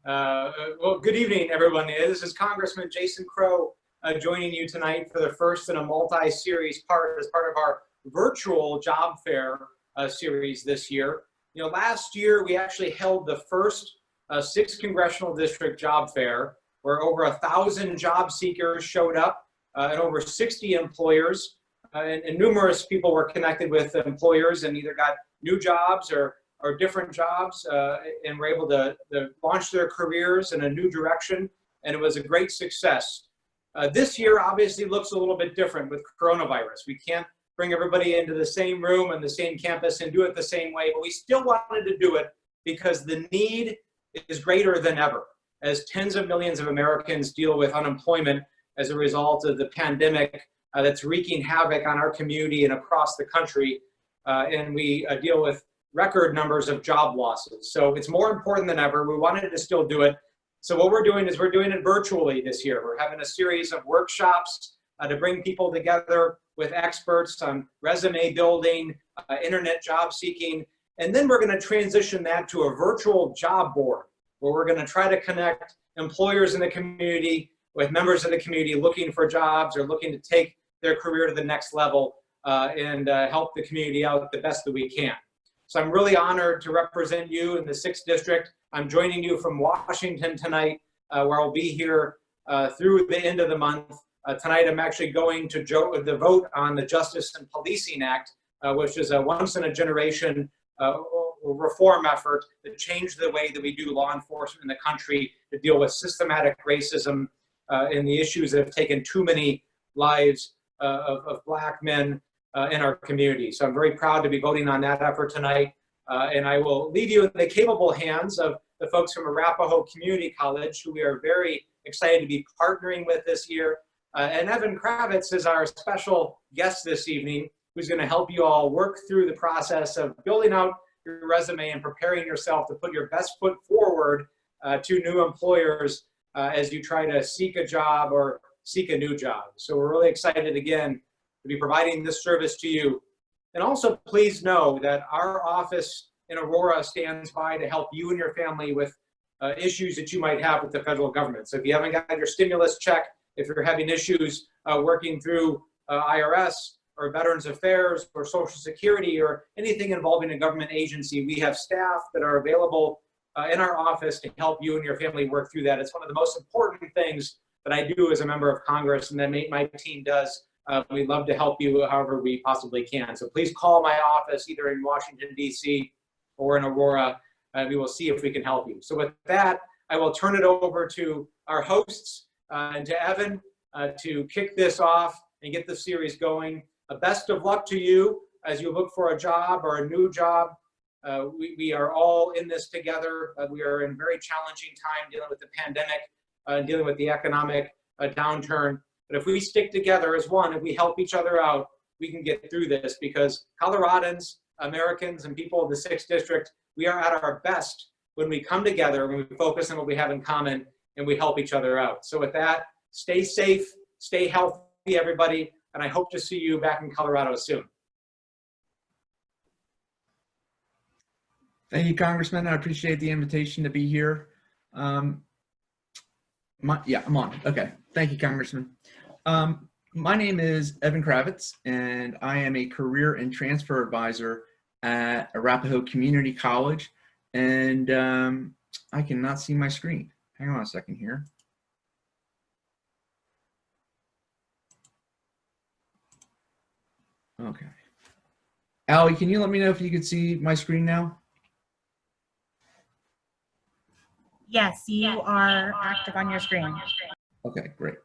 Well, good evening, everyone. This is Congressman Crow joining you tonight for the first in a multi-series part as part of our virtual job fair series this year. You know, last year we actually held the first 6th congressional district job fair where over 1,000 job seekers showed up and over 60 employers and numerous people were connected with employers and either got new jobs or different jobs and were able to launch their careers in a new direction, and it was a great success. This year obviously looks a little bit different with coronavirus. We can't bring everybody into the same room and the same campus and do it the same way, but we still wanted to do it because the need is greater than ever as tens of millions of Americans deal with unemployment as a result of the pandemic that's wreaking havoc on our community and across the country, and we deal with record numbers of job losses. So it's more important than ever. We wanted to still do it. So what we're doing is we're doing it virtually this year. We're having a series of workshops to bring people together with experts on resume building, internet job seeking, and then we're going to transition that to a virtual job board where we're going to try to connect employers in the community with members of the community looking for jobs or looking to take their career to the next level and help the community out the best that we can. So I'm really honored to represent you in the 6th District. I'm joining you from Washington tonight, where I'll be here through the end of the month. Tonight I'm actually going to vote on the Justice and Policing Act, which is a once-in-a-generation reform effort to change the way that we do law enforcement in the country to deal with systematic racism and the issues that have taken too many lives of Black men in our community. So I'm very proud to be voting on that effort tonight. And I will leave you in the capable hands of the folks from Arapahoe Community College, who we are very excited to be partnering with this year. And Evan Kravitz is our special guest this evening, who's going to help you all work through the process of building out your resume and preparing yourself to put your best foot forward to new employers as you try to seek a job or seek a new job. So we're really excited again to be providing this service to you. And also please know that our office in Aurora stands by to help you and your family with issues that you might have with the federal government. So if you haven't got your stimulus check, if you're having issues working through IRS or Veterans Affairs or Social Security or anything involving a government agency, we have staff that are available in our office to help you and your family work through that. It's one of the most important things that I do as a member of Congress and that my team does. We'd love to help you however we possibly can. So please call my office either in Washington, D.C. or in Aurora, and we will see if we can help you. So with that, I will turn it over to our hosts and to Evan to kick this off and get the series going. Best of luck to you as you look for a job or a new job. We are all in this together. We are in a very challenging time dealing with the pandemic, dealing with the economic downturn. But if we stick together as one, if we help each other out, we can get through this because Coloradans, Americans, and people of the 6th District, we are at our best when we come together, when we focus on what we have in common, and we help each other out. So with that, stay safe, stay healthy, everybody, and I hope to see you back in Colorado soon. Thank you, Congressman. I appreciate the invitation to be here. Yeah, I'm on. Okay. Thank you, Congressman. My name is Evan Kravitz, and I am a career and transfer advisor at Arapahoe Community College. And I cannot see my screen. Hang on a second here. Okay. Allie, can you let me know if you could see my screen now? Yes, you are active on your screen. Okay, great.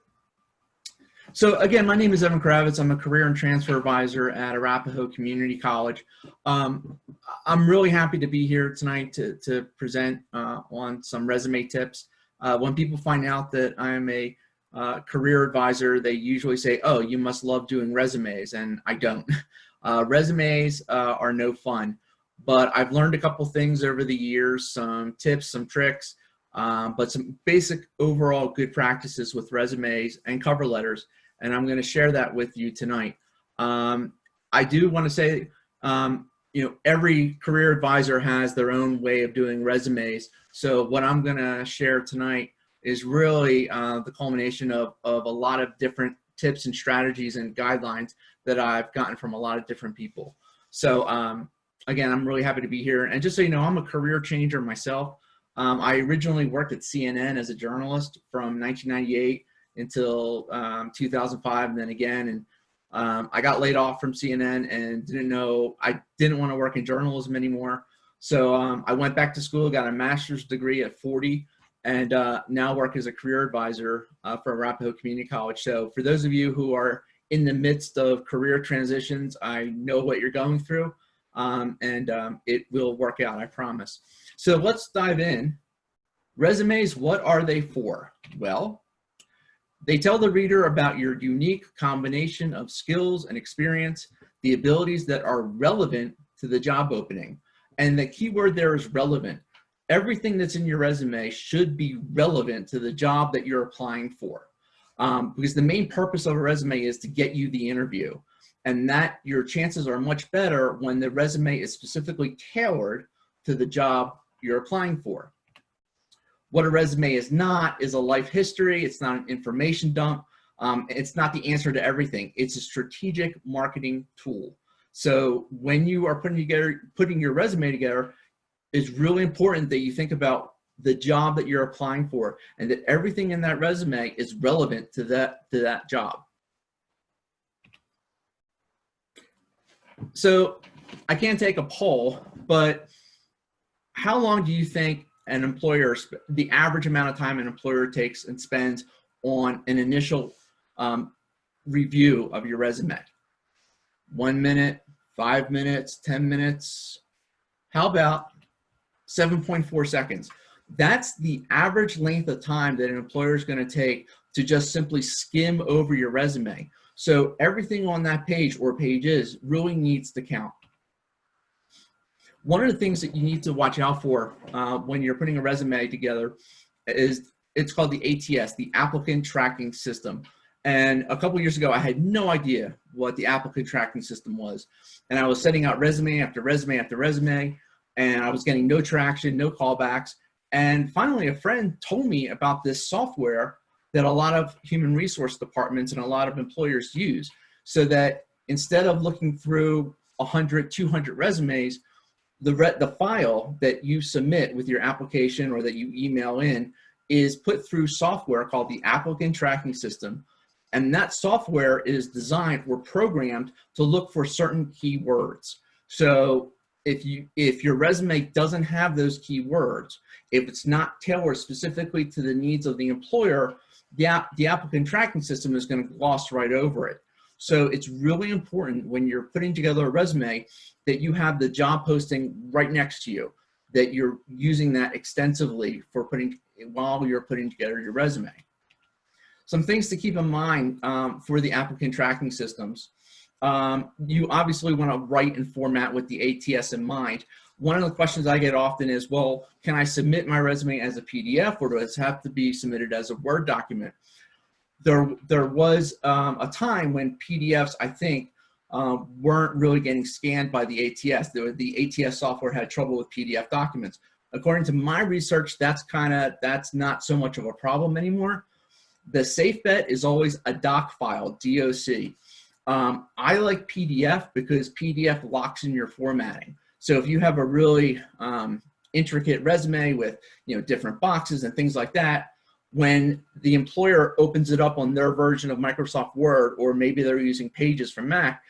So again, my name is Evan Kravitz. I'm a career and transfer advisor at Arapahoe Community College. I'm really happy to be here tonight to present on some resume tips. When people find out that I'm a career advisor, they usually say, oh, you must love doing resumes, and I don't. Resumes are no fun, but I've learned a couple things over the years, some tips, some tricks, but some basic overall good practices with resumes and cover letters, and I'm going to share that with you tonight. I do want to say every career advisor has their own way of doing resumes. So what I'm going to share tonight is really the culmination of a lot of different tips and strategies and guidelines that I've gotten from a lot of different people. So again, I'm really happy to be here. And just so you know, I'm a career changer myself. I originally worked at CNN as a journalist from 1998 until 2005, and then again. And I got laid off from CNN and I didn't want to work in journalism anymore. So I went back to school, got a master's degree at 40, and now work as a career advisor for Arapahoe Community College. So for those of you who are in the midst of career transitions, I know what you're going through, and it will work out, I promise. So let's dive in. Resumes, what are they for? Well, they tell the reader about your unique combination of skills and experience, the abilities that are relevant to the job opening. And the key word there is relevant. Everything that's in your resume should be relevant to the job that you're applying for. Because the main purpose of a resume is to get you the interview. And that your chances are much better when the resume is specifically tailored to the job you're applying for. What a resume is not is a life history. It's not an information dump. It's not the answer to everything. It's a strategic marketing tool. So when you are putting your resume together, it's really important that you think about the job that you're applying for and that everything in that resume is relevant to that job. So I can't take a poll, but how long do you think the average amount of time an employer takes and spends on an initial review of your resume? 1 minute, 5 minutes, 10 minutes? How about 7.4 seconds? That's the average length of time that an employer is going to take to just simply skim over your resume. So everything on that page or pages really needs to count. One of the things that you need to watch out for when you're putting a resume together is it's called the ATS, the Applicant Tracking System. And a couple years ago, I had no idea what the Applicant Tracking System was. And I was sending out resume after resume after resume, and I was getting no traction, no callbacks. And finally, a friend told me about this software that a lot of human resource departments and a lot of employers use, so that instead of looking through 100, 200 resumes, the file that you submit with your application or that you email in is put through software called the Applicant Tracking System. And that software is designed or programmed to look for certain keywords. So if your resume doesn't have those keywords, if it's not tailored specifically to the needs of the employer, the Applicant Tracking System is going to gloss right over it. So it's really important when you're putting together a resume that you have the job posting right next to you, that you're using that extensively while you're putting together your resume. Some things to keep in mind for the applicant tracking systems. You obviously want to write and format with the ATS in mind. One of the questions I get often is, well, can I submit my resume as a PDF, or does it have to be submitted as a Word document? There was a time when PDFs, I think, weren't really getting scanned by the ATS. The ATS software had trouble with PDF documents. According to my research, that's not so much of a problem anymore. The safe bet is always a doc file, DOC. I like PDF because PDF locks in your formatting. So if you have a really intricate resume with different boxes and things like that, when the employer opens it up on their version of Microsoft Word, or maybe they're using Pages from Mac,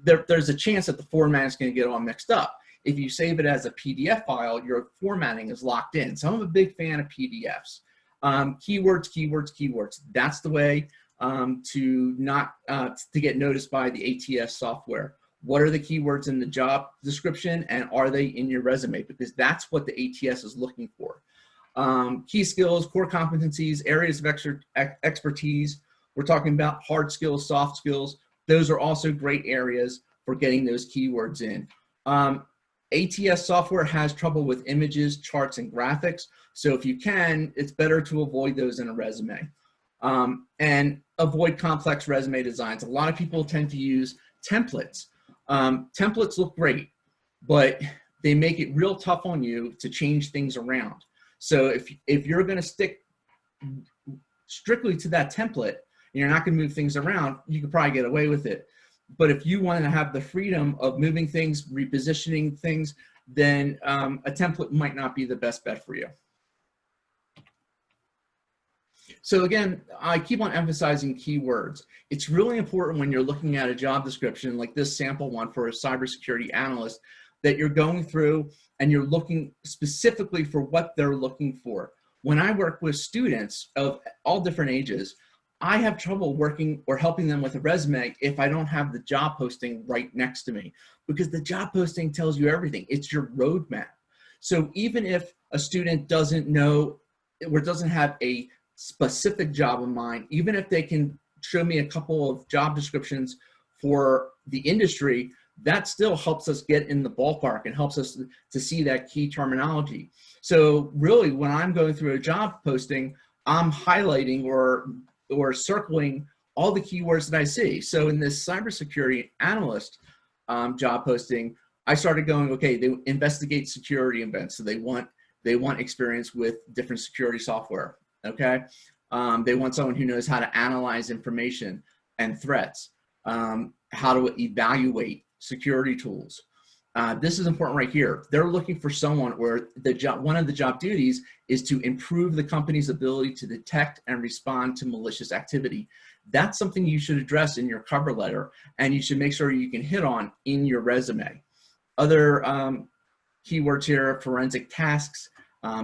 there's a chance that the format is going to get all mixed up. If you save it as a PDF file, your formatting is locked in. So I'm a big fan of PDFs. Keywords, keywords, keywords. That's the way to get noticed by the ATS software. What are the keywords in the job description, and are they in your resume? Because that's what the ATS is looking for. Key skills, core competencies, areas of expertise. We're talking about hard skills, soft skills. Those are also great areas for getting those keywords in. ATS software has trouble with images, charts, and graphics. So if you can, it's better to avoid those in a resume. And avoid complex resume designs. A lot of people tend to use templates. Templates look great. but they make it real tough on you to change things around. So if you're going to stick strictly to that template and you're not going to move things around, you could probably get away with it. But if you want to have the freedom of moving things, repositioning things, then a template might not be the best bet for you. So again, I keep on emphasizing keywords. It's really important when you're looking at a job description like this sample one for a cybersecurity analyst that you're going through and you're looking specifically for what they're looking for. When I work with students of all different ages, I have trouble working or helping them with a resume if I don't have the job posting right next to me, because the job posting tells you everything. It's your roadmap. So even if a student doesn't know or doesn't have a specific job in mind, even if they can show me a couple of job descriptions for the industry, that still helps us get in the ballpark and helps us to see that key terminology. So really, when I'm going through a job posting, I'm highlighting or circling all the keywords that I see. So in this cybersecurity analyst job posting, I started going, okay, they investigate security events. So they want experience with different security software, okay? They want someone who knows how to analyze information and threats, how to evaluate security tools. This is important right here. They're looking for someone where one of the job duties is to improve the company's ability to detect and respond to malicious activity. That's something you should address in your cover letter, and you should make sure you can hit on in your resume. Other keywords here, forensic tasks.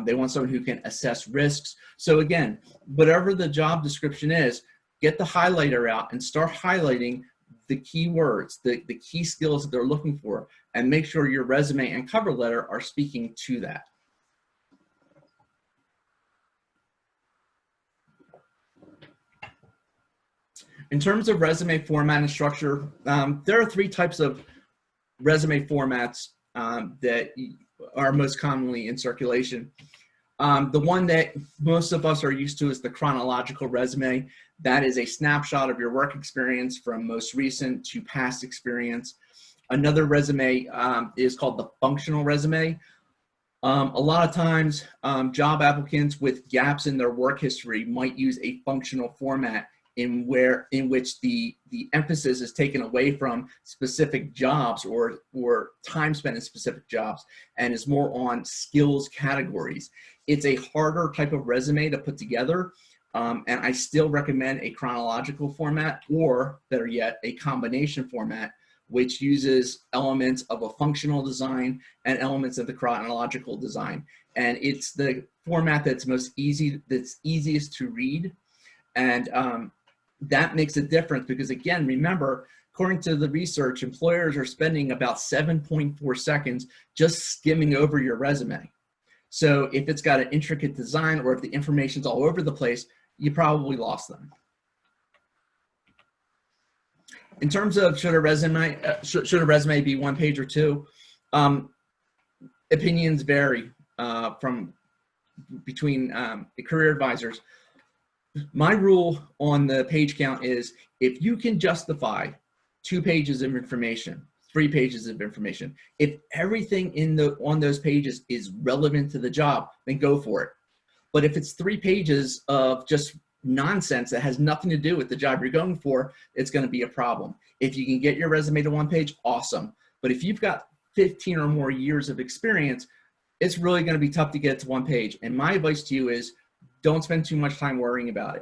They want someone who can assess risks. So again, whatever the job description is, get the highlighter out and start highlighting the key words, the key skills that they're looking for, and make sure your resume and cover letter are speaking to that. In terms of resume format and structure, there are 3 types of resume formats that are most commonly in circulation. The one that most of us are used to is the chronological resume. That is a snapshot of your work experience from most recent to past experience. Another resume is called the functional resume. A lot of times, job applicants with gaps in their work history might use a functional format in which the emphasis is taken away from specific jobs or time spent in specific jobs and is more on skills categories. It's a harder type of resume to put together, and I still recommend a chronological format, or better yet, a combination format, which uses elements of a functional design and elements of the chronological design. And it's the format that's easiest to read. And that makes a difference because, again, remember, according to the research, employers are spending about 7.4 seconds just skimming over your resume. So if it's got an intricate design or if the information's all over the place, you probably lost them. In terms of should a resume be 1 page or 2, opinions vary between career advisors. My rule on the page count is if you can justify 2 pages of information, 3 pages of information, if everything on those pages is relevant to the job, then go for it. But if it's 3 pages of just nonsense that has nothing to do with the job you're going for, it's going to be a problem. If you can get your resume to 1 page, awesome. But if you've got 15 or more years of experience, it's really going to be tough to get to 1 page. And my advice to you is don't spend too much time worrying about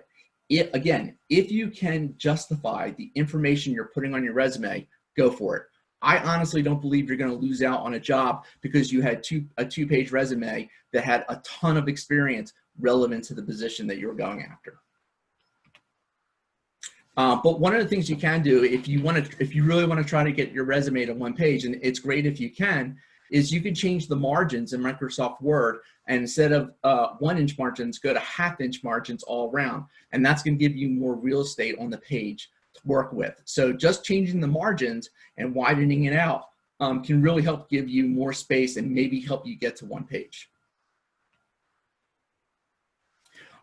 it. Again, if you can justify the information you're putting on your resume, go for it. I honestly don't believe you're going to lose out on a job because you had a 2-page resume that had a ton of experience relevant to the position that you're going after. But one of the things you can do if you really want to try to get your resume to 1 page, and it's great if you can, is you can change the margins in Microsoft Word, and instead of 1-inch margins, go to 1/2-inch margins all around, and that's going to give you more real estate on the page to work with. So just changing the margins and widening it out can really help give you more space and maybe help you get to 1 page.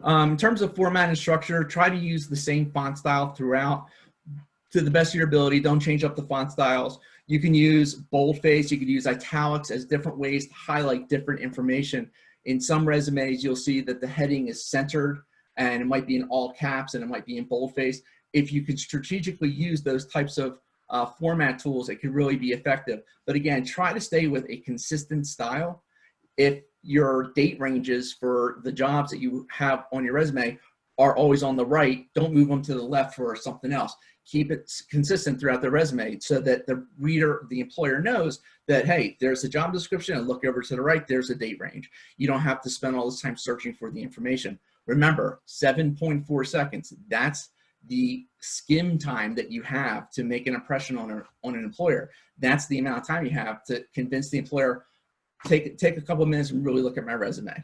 In terms of format and structure, try to use the same font style throughout. to the best of your ability. Don't change up the font styles. You can use boldface, you can use italics as different ways to highlight different information. In some resumes, you'll see that the heading is centered and it might be in all caps and it might be in boldface. If you could strategically use those types of format tools, it could really be effective. But again, try to stay with a consistent style. If your date ranges for the jobs that you have on your resume are always on the right, don't move them to the left for something else. Keep it consistent throughout the resume so that the reader, the employer knows that, hey, there's a job description, and look over to the right, there's a date range. You don't have to spend all this time searching for the information. Remember, 7.4 seconds, that's the skim time that you have to make an impression on an employer. That's the amount of time you have to convince the employer, take a couple of minutes and really look at my resume.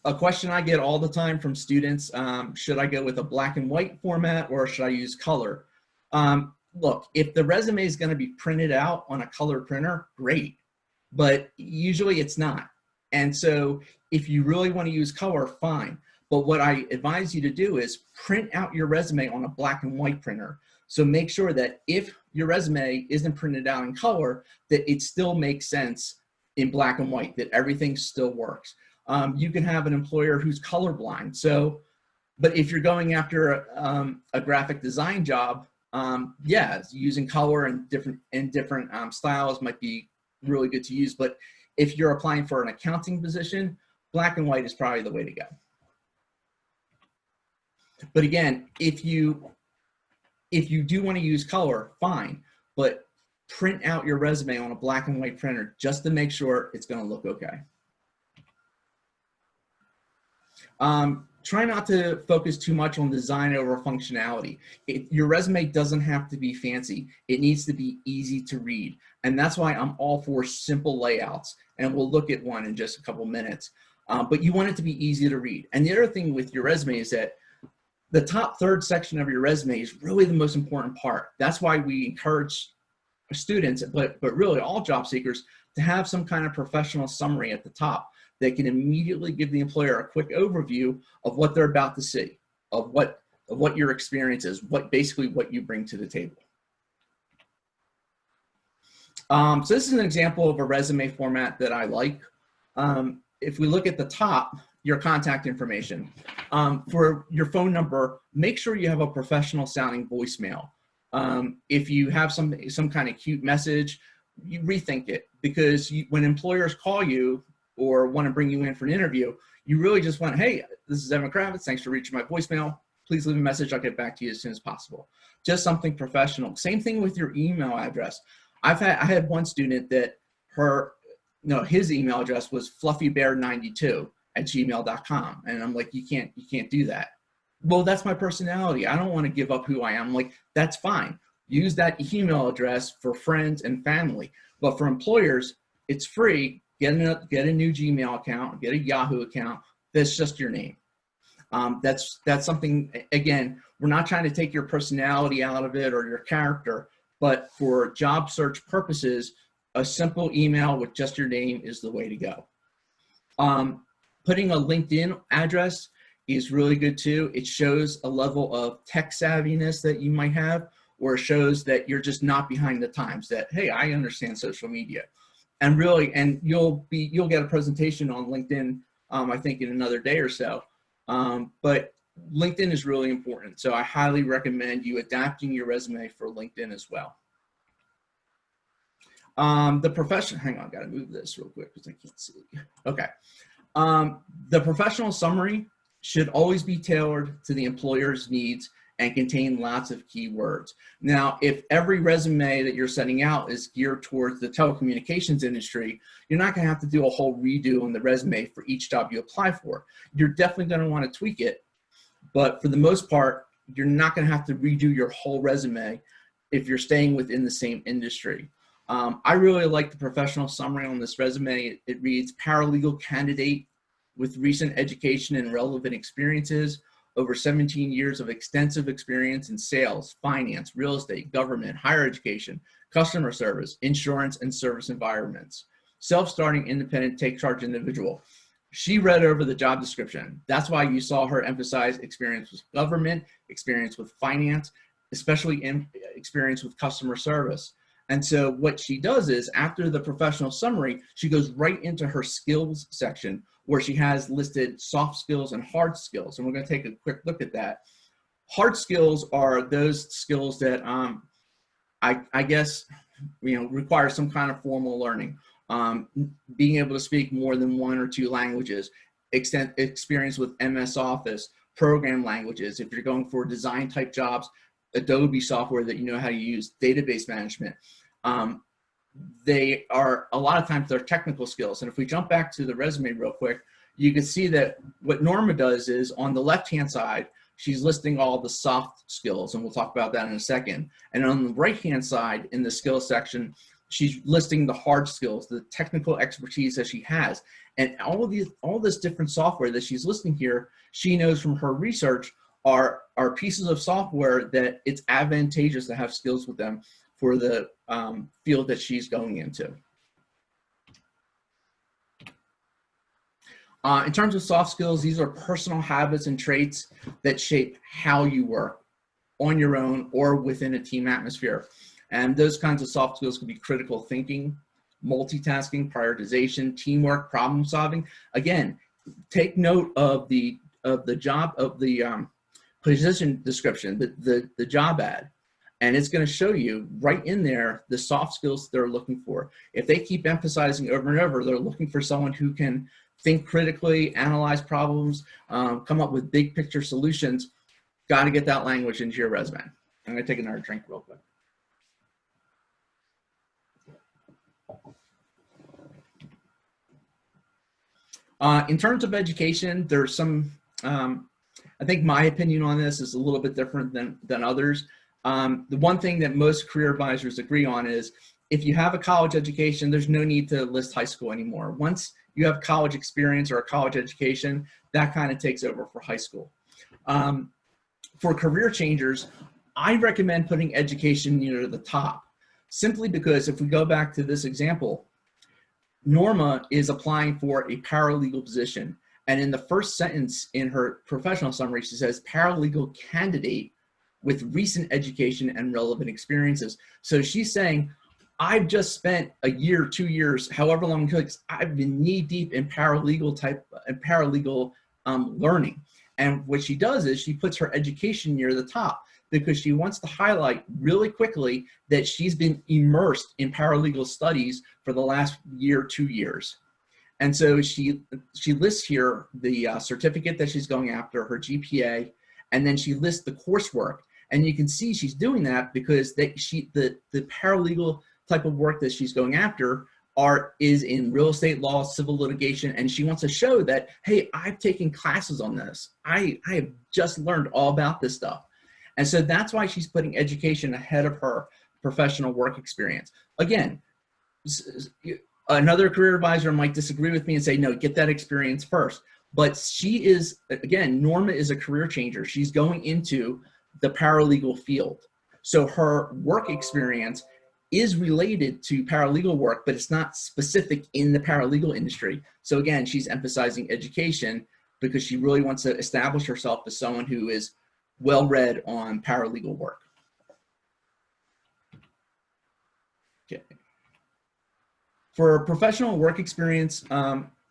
A question I get all the time from students, should I go with a black and white format or should I use color? Look, if the resume is going to be printed out on a color printer, great, but usually it's not. And so if you really want to use color, fine. But what I advise you to do is print out your resume on a black and white printer. So make sure that if your resume isn't printed out in color, that it still makes sense in black and white, that everything still works. You can have an employer who's colorblind. So, but if you're going after a graphic design job, yeah, using color and different styles might be really good to use. But if you're applying for an accounting position, black and white is probably the way to go. But again, if you do want to use color, fine, but print out your resume on a black and white printer just to make sure it's going to look okay. Try not to focus too much on design over functionality. Your resume doesn't have to be fancy. It needs to be easy to read. And that's why I'm all for simple layouts. And we'll look at one in just a couple minutes. But you want it to be easy to read. And the other thing with your resume is that the top third section of your resume is really the most important part. That's why we encourage students, but really all job seekers, to have some kind of professional summary at the top that can immediately give the employer a quick overview of what they're about to see, of what your experience is, basically what you bring to the table. So this is an example of a resume format that I like. If we look at the top, your contact information. For your phone number, make sure you have a professional sounding voicemail. If you have some kind of cute message, you rethink it, because when employers call you or want to bring you in for an interview, you really just want, hey, this is Evan Kravitz, thanks for reaching my voicemail. Please leave a message, I'll get back to you as soon as possible. Just something professional. Same thing with your email address. I had one student that his email address was fluffybear92@gmail.com. And I'm like, you can't do that. Well, that's my personality. I don't want to give up who I am. I'm like, that's fine. Use that email address for friends and family. But for employers, it's free. Get a new Gmail account, get a Yahoo account. That's just your name. That's something, again, we're not trying to take your personality out of it or your character, but for job search purposes, a simple email with just your name is the way to go. Putting a LinkedIn address is really good too. It shows a level of tech savviness that you might have, or shows that you're just not behind the times, that, hey, I understand social media. And really, and you'll get a presentation on LinkedIn, I think in another day or so. But LinkedIn is really important. So I highly recommend you adapting your resume for LinkedIn as well. The profession, hang on, gotta move this real quick because I can't see. Okay. The professional summary should always be tailored to the employer's needs and contain lots of keywords. Now, if every resume that you're sending out is geared towards the telecommunications industry, you're not gonna have to do a whole redo on the resume for each job you apply for. You're definitely gonna wanna tweak it, but for the most part, you're not gonna have to redo your whole resume if you're staying within the same industry. I really like the professional summary on this resume. It reads, paralegal candidate with recent education and relevant experiences, over 17 years of extensive experience in sales, finance, real estate, government, higher education, customer service, insurance, and service environments. Self-starting, independent, take charge individual. She read over the job description. That's why you saw her emphasize experience with government, experience with finance, especially experience with customer service. And so what she does is, after the professional summary, she goes right into her skills section where she has listed soft skills and hard skills. And we're going to take a quick look at that. Hard skills are those skills that I guess, require some kind of formal learning. Being able to speak more than 1 or 2 languages, experience with MS Office, program languages. If you're going for design type jobs, Adobe software that you know how to use, database management. They are, a lot of times, they're technical skills. And if we jump back to the resume real quick, you can see that what Norma does is, on the left-hand side, she's listing all the soft skills, and we'll talk about that in a second. And on the right-hand side, in the skills section, she's listing the hard skills, the technical expertise that she has. And all this different software that she's listing here, she knows from her research are pieces of software that it's advantageous to have skills with them for the field that she's going into. In terms of soft skills, these are personal habits and traits that shape how you work on your own or within a team atmosphere. And those kinds of soft skills could be critical thinking, multitasking, prioritization, teamwork, problem solving. Again, take note of the position description, the job ad, and it's going to show you right in there the soft skills they're looking for. If they keep emphasizing over and over, they're looking for someone who can think critically, analyze problems, come up with big picture solutions. Got to get that language into your resume. I'm going to take another drink real quick. In terms of education, there's some, I think my opinion on this is a little bit different than others. The one thing that most career advisors agree on is, if you have a college education, there's no need to list high school anymore. Once you have college experience or a college education, that kind of takes over for high school. For career changers, I recommend putting education near the top, simply because if we go back to this example, Norma is applying for a paralegal position. And in the first sentence in her professional summary, she says, paralegal candidate with recent education and relevant experiences. So she's saying, I've just spent a year, 2 years, however long it takes, I've been knee deep in paralegal learning. And what she does is she puts her education near the top, because she wants to highlight really quickly that she's been immersed in paralegal studies for the last year, 2 years. And so she lists here the certificate that she's going after, her GPA, and then she lists the coursework. And you can see she's doing that because the paralegal type of work that she's going after is in real estate law, civil litigation, and she wants to show that, hey, I've taken classes on this. I have just learned all about this stuff. And so that's why she's putting education ahead of her professional work experience. Again, another career advisor might disagree with me and say, no, get that experience first. But she is, again, Norma is a career changer. She's going into the paralegal field. So her work experience is related to paralegal work, but it's not specific in the paralegal industry. So again, she's emphasizing education because she really wants to establish herself as someone who is well-read on paralegal work. Okay. For professional work experience,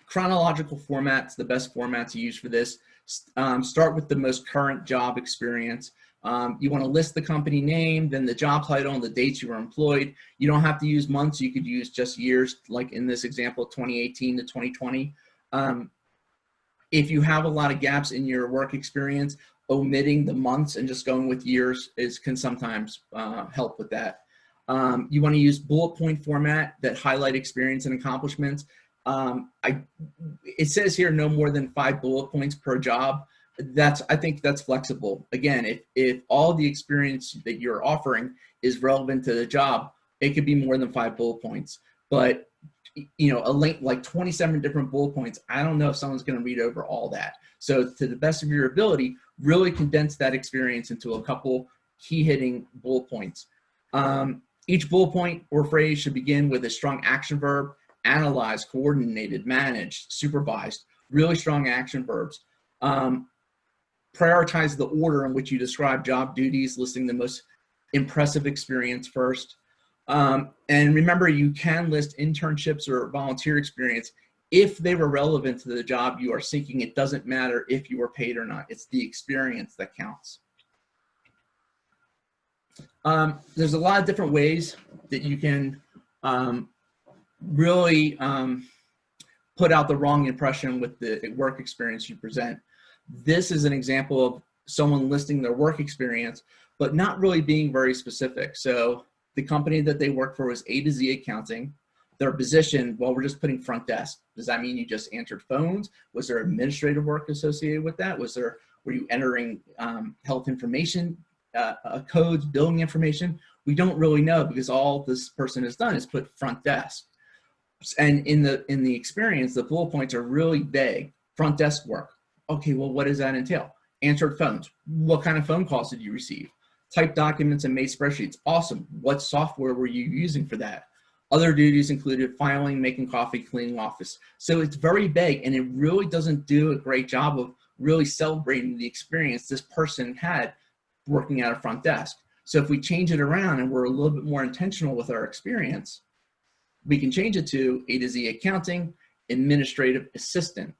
chronological format's the best format to use for this. Start with the most current job experience. You want to list the company name, then the job title and the dates you were employed. You don't have to use months. You could use just years, like in this example, 2018 to 2020. If you have a lot of gaps in your work experience, omitting the months and just going with years can sometimes help with that. You want to use bullet point format that highlight experience and accomplishments. It says here no more than 5 bullet points per job. I think that's flexible. Again, if all the experience that you're offering is relevant to the job, it could be more than 5 bullet points. But a link like 27 different bullet points, I don't know if someone's going to read over all that. So to the best of your ability, really condense that experience into a couple key hitting bullet points. Each bullet point or phrase should begin with a strong action verb: analyzed, coordinated, managed, supervised, really strong action verbs. Prioritize the order in which you describe job duties, listing the most impressive experience first. And remember, you can list internships or volunteer experience if they were relevant to the job you are seeking. It doesn't matter if you were paid or not. It's the experience that counts. There's a lot of different ways that you can really put out the wrong impression with the work experience you present. This is an example of someone listing their work experience, but not really being very specific. So the company that they work for was A to Z accounting. Their position, well, we're just putting front desk. Does that mean you just answered phones? Was there administrative work associated with that? Were you entering health information, codes, billing information? We don't really know, because all this person has done is put front desk. And in the experience, the bullet points are really vague. Front desk work. Okay, well, what does that entail? Answered phones. What kind of phone calls did you receive? Typed documents and made spreadsheets. Awesome. What software were you using for that? Other duties included filing, making coffee, cleaning office. So it's very vague, and it really doesn't do a great job of really celebrating the experience this person had working at a front desk. So if we change it around and we're a little bit more intentional with our experience, we can change it to A to Z accounting, administrative assistant.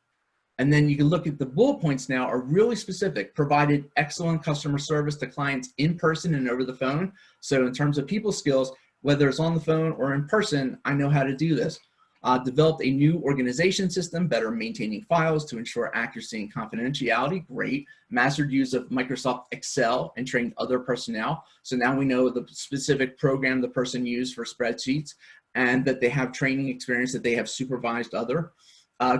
And then you can look at the bullet points now are really specific. Provided excellent customer service to clients in person and over the phone. So in terms of people skills, whether it's on the phone or in person, I know how to do this. Developed a new organization system, better maintaining files to ensure accuracy and confidentiality. Great. Mastered use of Microsoft Excel and trained other personnel. So now we know the specific program the person used for spreadsheets, and that they have training experience, that they have supervised other.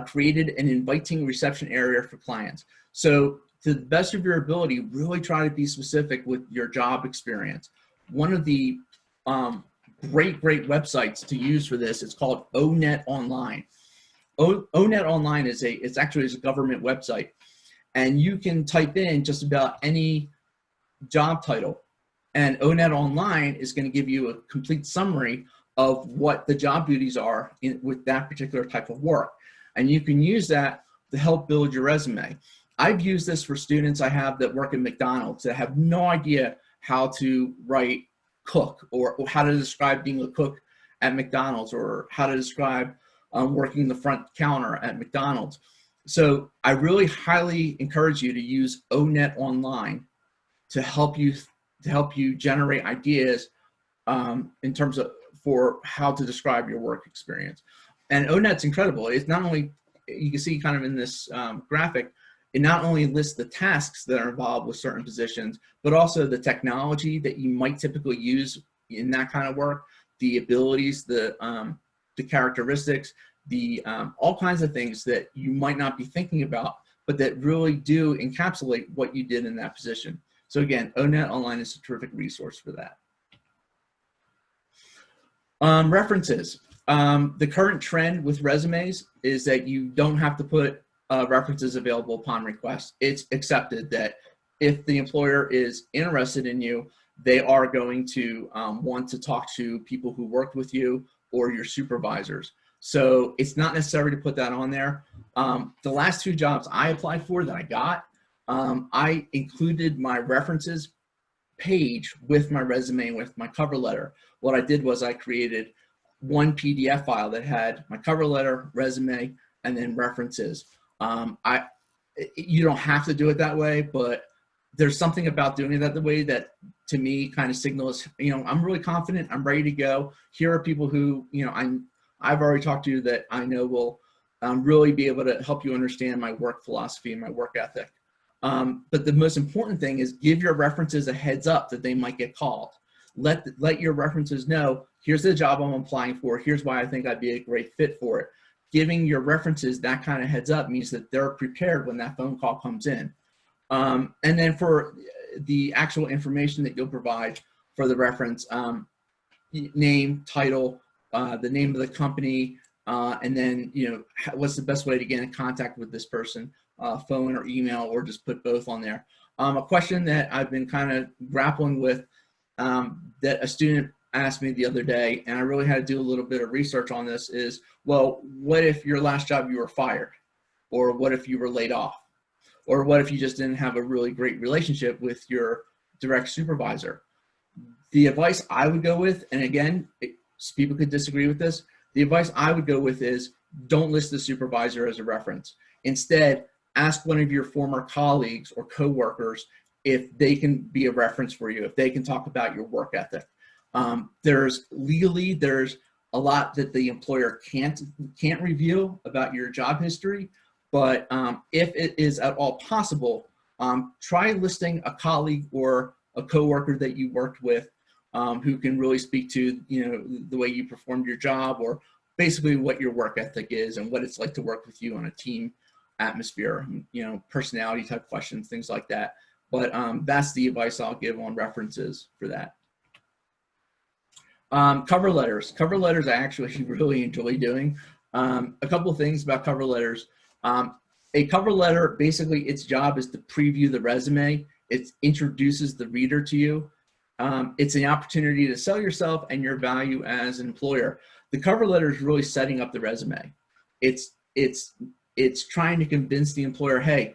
Created an inviting reception area for clients. So to the best of your ability, really try to be specific with your job experience. One of the great websites to use for this is called ONET Online. ONET Online it's actually a government website, and you can type in just about any job title, and ONET Online is going to give you a complete summary of what the job duties are with that particular type of work. And you can use that to help build your resume. I've used this for students I have that work at McDonald's that have no idea how to write cook, or how to describe being a cook at McDonald's, or how to describe working the front counter at McDonald's. So I really highly encourage you to use ONET Online to help you generate ideas in terms of for how to describe your work experience. And ONET's incredible. It's not only, you can see kind of in this graphic, it not only lists the tasks that are involved with certain positions, but also the technology that you might typically use in that kind of work, the abilities, the characteristics, all kinds of things that you might not be thinking about, but that really do encapsulate what you did in that position. So again, ONET Online is a terrific resource for that. References. The current trend with resumes is that you don't have to put references available upon request. It's accepted that if the employer is interested in you, they are going to want to talk to people who worked with you or your supervisors. So it's not necessary to put that on there. The last two jobs I applied for that I got, I included my references page with my resume and with my cover letter. What I did was I created one PDF file that had my cover letter, resume, and then references. You don't have to do it that way, but there's something about doing it that way that to me kind of signals, I'm really confident, I'm ready to go. Here are people who, I've already talked to that I know will really be able to help you understand my work philosophy and my work ethic. But the most important thing is give your references a heads up that they might get called. Let your references know, here's the job I'm applying for, here's why I think I'd be a great fit for it. Giving your references that kind of heads up means that they're prepared when that phone call comes in. And then for the actual information that you'll provide for the reference, name, title, the name of the company, and then, what's the best way to get in contact with this person, phone or email, or just put both on there. A question that I've been kind of grappling with that a student asked me the other day, and I really had to do a little bit of research on this is, well, what if your last job you were fired? Or what if you were laid off? Or what if you just didn't have a really great relationship with your direct supervisor? The advice I would go with, and again, people could disagree with this, the advice I would go with is don't list the supervisor as a reference. Instead, ask one of your former colleagues or coworkers if they can be a reference for you, if they can talk about your work ethic. There's a lot that the employer can't reveal about your job history, but if it is at all possible, try listing a colleague or a coworker that you worked with who can really speak to the way you performed your job, or basically what your work ethic is and what it's like to work with you on a team atmosphere, personality type questions, things like that. But that's the advice I'll give on references for that. Cover letters. Cover letters I actually really enjoy doing. A couple of things about cover letters. A cover letter, basically its job is to preview the resume. It introduces the reader to you. It's an opportunity to sell yourself and your value as an employer. The cover letter is really setting up the resume. It's trying to convince the employer, hey,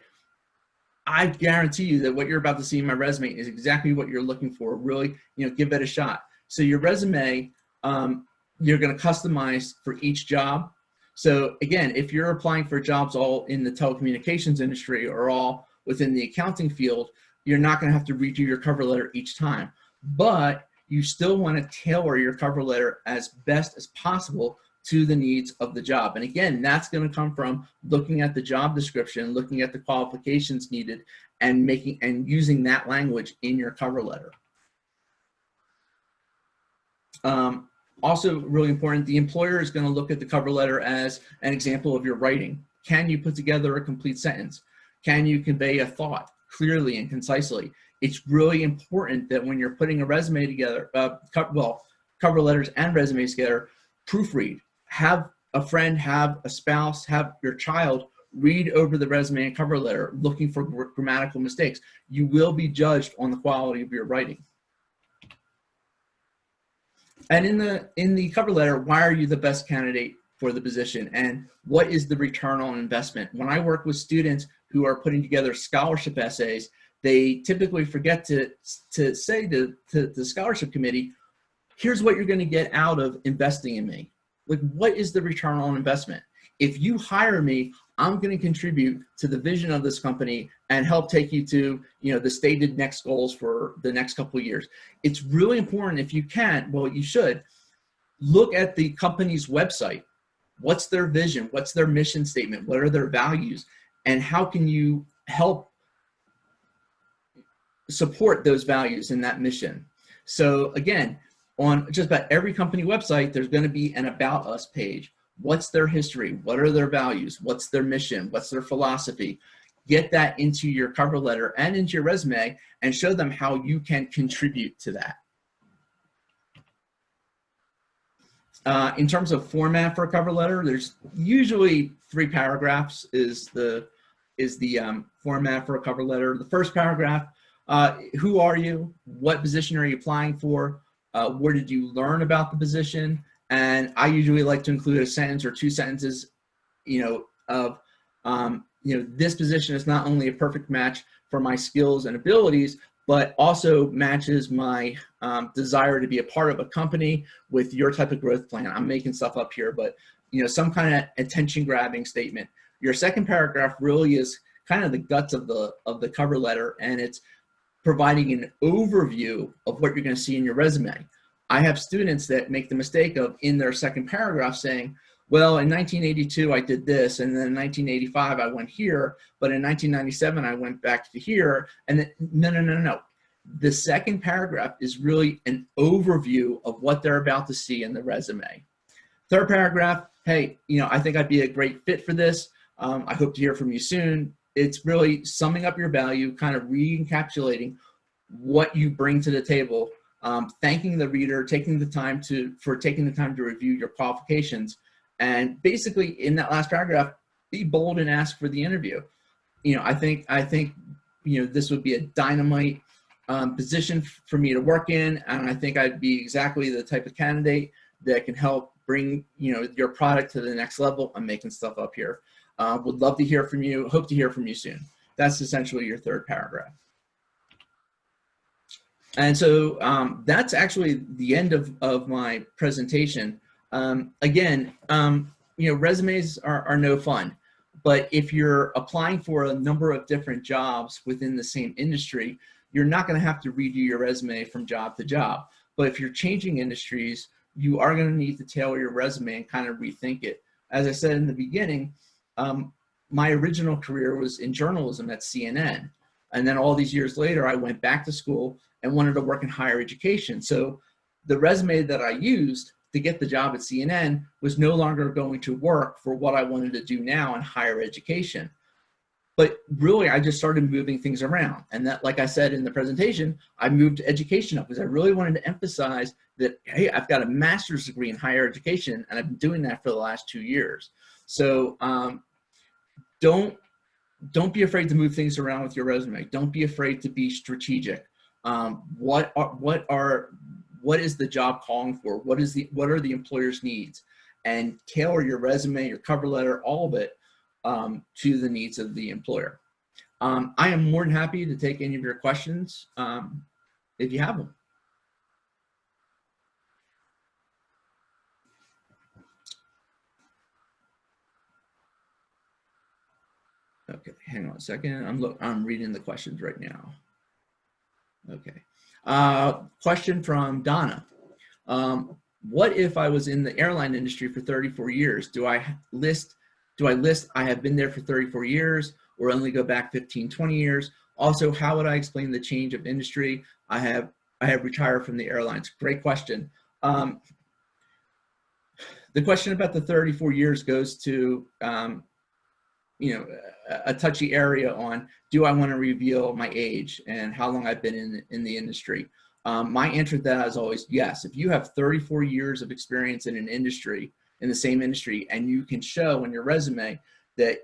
I guarantee you that what you're about to see in my resume is exactly what you're looking for. Really, give it a shot. So your resume, you're going to customize for each job. So again, if you're applying for jobs all in the telecommunications industry or all within the accounting field, you're not going to have to redo your cover letter each time. But you still want to tailor your cover letter as best as possible to the needs of the job. And again, that's going to come from looking at the job description, looking at the qualifications needed, and using that language in your cover letter. Also really important, the employer is going to look at the cover letter as an example of your writing. Can you put together a complete sentence? Can you convey a thought clearly and concisely? It's really important that when you're putting a resume together, cover letters and resumes together, proofread. Have a friend, have a spouse, have your child read over the resume and cover letter looking for grammatical mistakes. You will be judged on the quality of your writing. And in the cover letter, why are you the best candidate for the position, and what is the return on investment? When I work with students who are putting together scholarship essays, they typically forget to say to the scholarship committee, here's what you're going to get out of investing in me. Like, what is the return on investment? If you hire me, I'm going to contribute to the vision of this company and help take you to, the stated next goals for the next couple of years. It's really important, if you can, well, you should look at the company's website. What's their vision? What's their mission statement? What are their values? And how can you help support those values in that mission? So again, on just about every company website, there's going to be an About Us page. What's their history? What are their values? What's their mission? What's their philosophy? Get that into your cover letter and into your resume and show them how you can contribute to that. In terms of format for a cover letter, there's usually 3 paragraphs is the format for a cover letter. The first paragraph, who are you? What position are you applying for? Where did you learn about the position? And I usually like to include a sentence or 2 sentences, of, this position is not only a perfect match for my skills and abilities, but also matches my desire to be a part of a company with your type of growth plan. I'm making stuff up here, but some kind of attention-grabbing statement. Your second paragraph really is kind of the guts of the cover letter, and it's providing an overview of what you're going to see in your resume. I have students that make the mistake of, in their second paragraph, saying, well, in 1982, I did this, and then in 1985, I went here, but in 1997, I went back to here, and then, no. The second paragraph is really an overview of what they're about to see in the resume. Third paragraph, hey, I think I'd be a great fit for this. I hope to hear from you soon. It's really summing up your value, kind of re-encapsulating what you bring to the table, thanking the reader, taking the time to review your qualifications, and basically in that last paragraph, be bold and ask for the interview. I think this would be a dynamite position for me to work in, and I think I'd be exactly the type of candidate that can help bring your product to the next level. I'm making stuff up here. Would love to hear from you. Hope to hear from you soon. That's essentially your third paragraph. And so that's actually the end of my presentation. Again, resumes are no fun, but if you're applying for a number of different jobs within the same industry, you're not going to have to redo your resume from job to job. But if you're changing industries, you are going to need to tailor your resume and kind of rethink it. As I said in the beginning, my original career was in journalism at CNN. And then all these years later, I went back to school and wanted to work in higher education. So the resume that I used to get the job at CNN was no longer going to work for what I wanted to do now in higher education. But really, I just started moving things around. And that, like I said in the presentation, I moved education up because I really wanted to emphasize that, hey, I've got a master's degree in higher education, and I've been doing that for the last 2 years. So don't be afraid to move things around with your resume. Don't be afraid to be strategic. What is the job calling for? What are the employer's needs? And tailor your resume, your cover letter, all of it to the needs of the employer. I am more than happy to take any of your questions if you have them. Okay, hang on a second. I'm reading the questions right now. Okay. Question from Donna. What if I was in the airline industry for 34 years? Do I list I have been there for 34 years or only go back 15, 20 years? Also, how would I explain the change of industry? I have retired from the airlines. Great question. The question about the 34 years goes to a touchy area on, do I want to reveal my age and how long I've been in the industry? My answer to that is always yes. If you have 34 years of experience in an industry, in the same industry, and you can show in your resume that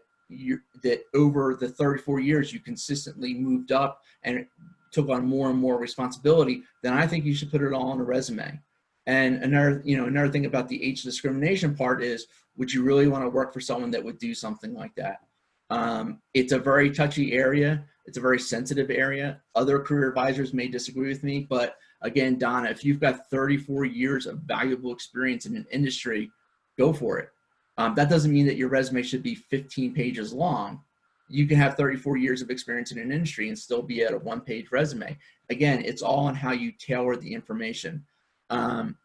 over the 34 years you consistently moved up and took on more and more responsibility, then I think you should put it all on a resume. And another thing about the age discrimination part is, would you really want to work for someone that would do something like that? It's a very touchy area. It's a very sensitive area. Other career advisors may disagree with me, but again, Donna, if you've got 34 years of valuable experience in an industry, go for it. That doesn't mean that your resume should be 15 pages long. You can have 34 years of experience in an industry and still be at a one-page resume. Again, it's all on how you tailor the information. And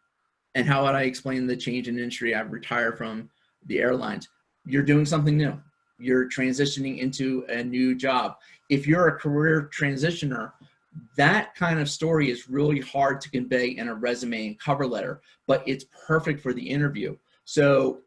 how would I explain the change in industry? I've retired from the airlines. You're doing something new. You're transitioning into a new job. If you're a career transitioner, that kind of story is really hard to convey in a resume and cover letter, but it's perfect for the interview. So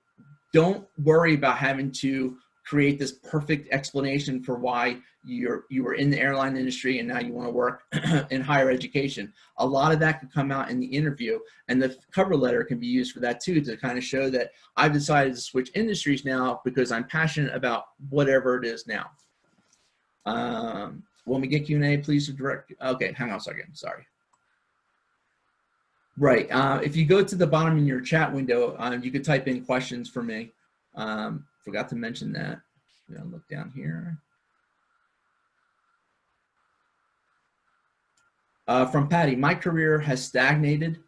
don't worry about having to create this perfect explanation for why you were in the airline industry and now you want to work in higher education. A lot of that can come out in the interview, and the cover letter can be used for that too, to kind of show that I've decided to switch industries now because I'm passionate about whatever it is now. When we get Q&A, please direct. Okay, hang on a second. Sorry. Right. If you go to the bottom in your chat window, you could type in questions for me. Forgot to mention that. I'm gonna look down here. From Patty, my career has stagnated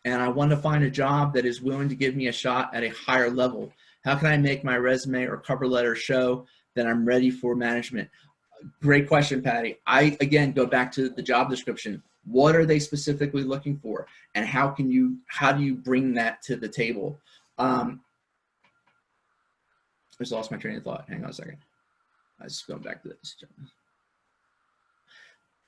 and I want to find a job that is willing to give me a shot at a higher level. How can I make my resume or cover letter show that I'm ready for management? Great question, Patty. I, again, go back to the job description. What are they specifically looking for? And how do you bring that to the table? I just lost my train of thought. Hang on a second. I was just going back to this.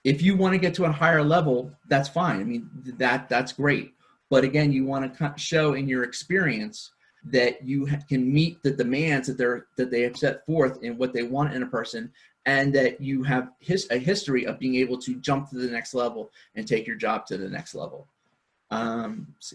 If you want to get to a higher level, that's fine. I mean, that's great. But again, you want to show in your experience that you can meet the demands that they have set forth in what they want in a person, and that you have a history of being able to jump to the next level and take your job to the next level. Let's see.